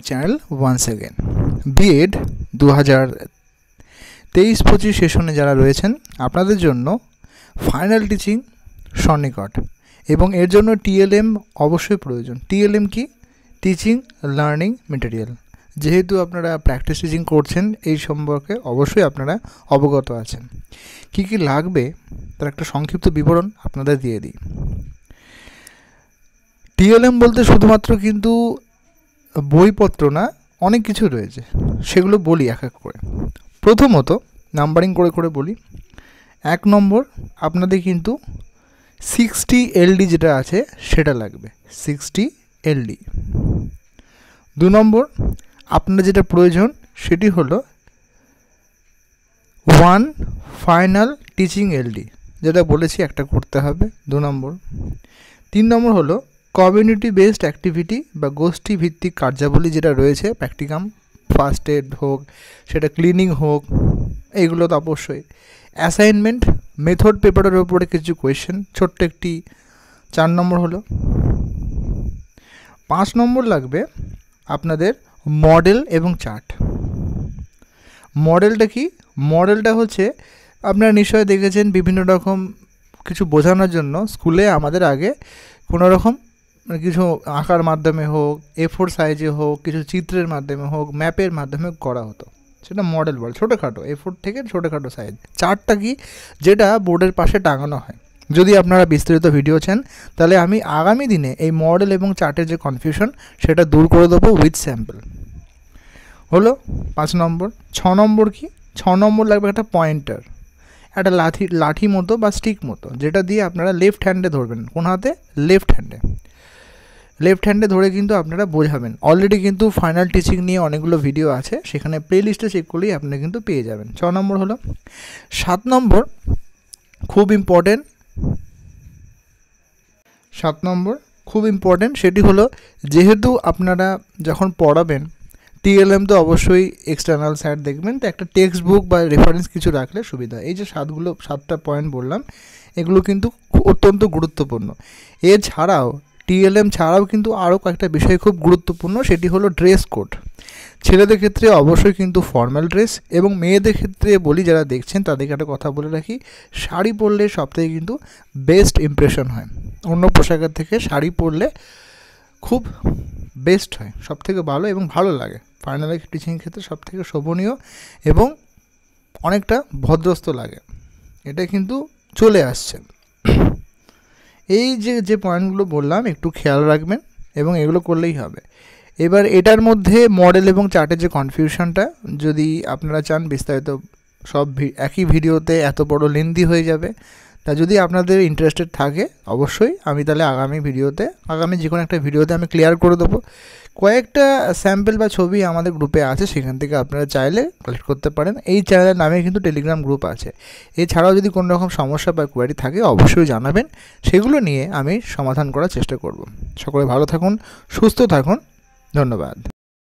channel once again. B.Ed 2023-25 সেশনে যারা রয়েছেন আপনাদের জন্য ফাইনাল টিচিং সন্নিকট এবং এর জন্য TLM অবশ্যই প্রয়োজন। TLM কি? Teaching learning material. যেহেতু আপনারা প্র্যাকটিস টিচিং করছেন এই সম্পর্কে অবশ্যই আপনারা অবগত আছেন। কি কি লাগবে তার একটা সংক্ষিপ্ত বিবরণ আপনাদের দিয়ে দিই। TLM বলতে শুধুমাত্র কিন্তু বইপত্র না, অনেক কিছু রয়েছে, সেগুলো বলি এক এক করে। প্রথমত নাম্বারিং করে করে বলি। 1 নম্বর আপনাদের কিন্তু 60 LD যেটা আছে সেটা লাগবে, 60 LD। 2 নম্বর আপনার যেটা প্রয়োজন সেটি হলো 1 ফাইনাল টিচিং LD, যেটা বলেছি একটা করতে হবে। 2 নম্বর। 3 নম্বর হলো কমিউনিটি বেসড অ্যাক্টিভিটি বা গোষ্ঠী ভিত্তিক কার্যাবলী যেটা রয়েছে, প্র্যাকটিকাম, ফার্স্ট এড হোক, সেটা ক্লিনিং হোক, এইগুলো তো অবশ্যই। অ্যাসাইনমেন্ট, মেথড পেপারের উপরে কিছু কোয়েশ্চেন, ছোট্ট একটি। 4 নম্বর হলো। 5 নম্বর লাগবে আপনাদের মডেল এবং চার্ট। মডেলটা কি? মডেলটা হচ্ছে আপনারা নিশ্চয়ই দেখেছেন বিভিন্ন রকম কিছু বোঝানোর জন্য স্কুলে আমাদের আগে কোনো রকম কিছু আঁকার মাধ্যমে হোক, A4 সাইজে হোক, কিছু চিত্রের মাধ্যমে হোক, ম্যাপের মাধ্যমে করা হতো, সেটা মডেল বলে। ছোটোখাটো A4 থেকে ছোটোখাটো সাইজ। চার্টটা কি? যেটা বোর্ডের পাশে টাঙানো হয়। যদি আপনারা বিস্তারিত ভিডিও চান তাহলে আমি আগামী দিনে এই মডেল এবং চার্টের যে কনফিউশন সেটা দূর করে দেবো উইথ স্যাম্পল। হলো 5 নম্বর। 6 নম্বর কি? 6 নম্বর লাগবে একটা পয়েন্টার, একটা লাঠি মতো বা স্টিক মতো, যেটা দিয়ে আপনারা লেফট হ্যান্ডে ধরবেন। কোন হাতে? লেফট হ্যান্ডে। লেফট হ্যান্ডে ধরে কিন্তু আপনারা বোঝাবেন। অলরেডি কিন্তু ফাইনাল টিচিং নিয়ে অনেকগুলো ভিডিও আছে, সেখানে প্লে লিস্টে চেক করলেই আপনারা কিন্তু পেয়ে যাবেন। 6 নম্বর হলো। 7 নম্বর খুব ইম্পর্টেন্ট। 7 নম্বর খুব ইম্পর্টেন্ট, সেটি হলো যেহেতু আপনারা যখন পড়াবেন TLM তো অবশ্যই এক্সটার্নাল সাইট দেখবেন, তো একটা টেক্সট বুক বা রেফারেন্স কিছু রাখলে সুবিধা। এই যে 7টা পয়েন্ট বললাম, এগুলো কিন্তু অত্যন্ত গুরুত্বপূর্ণ। এছাড়াও TLM ছাড়াও কিন্তু আরও কয়েকটা বিষয় খুব গুরুত্বপূর্ণ, সেটি হলো ড্রেস কোড। ছেলেদের ক্ষেত্রে অবশ্যই কিন্তু ফর্মাল ড্রেস, এবং মেয়েদের ক্ষেত্রে বলি যারা দেখছেন তাদেরকে একটা কথা বলে রাখি, শাড়ি পরলে সবথেকে কিন্তু বেস্ট ইমপ্রেশন হয়। অন্য পোশাকের থেকে শাড়ি পরলে খুব বেস্ট হয়, সবথেকে ভালো এবং ভালো লাগে। ফাইনাল টিচিংয়ের ক্ষেত্রে সবথেকে শোভনীয় এবং অনেকটা ভদ্রস্থ লাগে। এটা কিন্তু চলে আসছে। এই যে পয়েন্টগুলো বললাম একটু খেয়াল রাখবেন এবং এগুলো করলেই হবে। এবার এটার মধ্যে মডেল এবং চার্টের যে কনফিউশনটা, যদি আপনারা চান বিস্তারিত সব একই ভিডিওতে এত বড় লেন্দি হয়ে যাবে, তা যদি আপনাদের ইন্টারেস্টেড থাকে অবশ্যই আমি তাহলে আগামী যে কোনো একটা ভিডিওতে আমি ক্লিয়ার করে দেবো। কয়েকটা স্যাম্পল বা ছবি আমাদের গ্রুপে আছে, সেখান থেকে আপনারা চাইলে কালেক্ট করতে পারেন। এই চ্যানেলের নামে কিন্তু টেলিগ্রাম গ্রুপ আছে। এছাড়াও যদি কোনো রকম সমস্যা বা কোয়ারি থাকে অবশ্যই জানাবেন, সেগুলো নিয়ে আমি সমাধান করার চেষ্টা করব। সকলে ভালো থাকুন, সুস্থ থাকুন, ধন্যবাদ।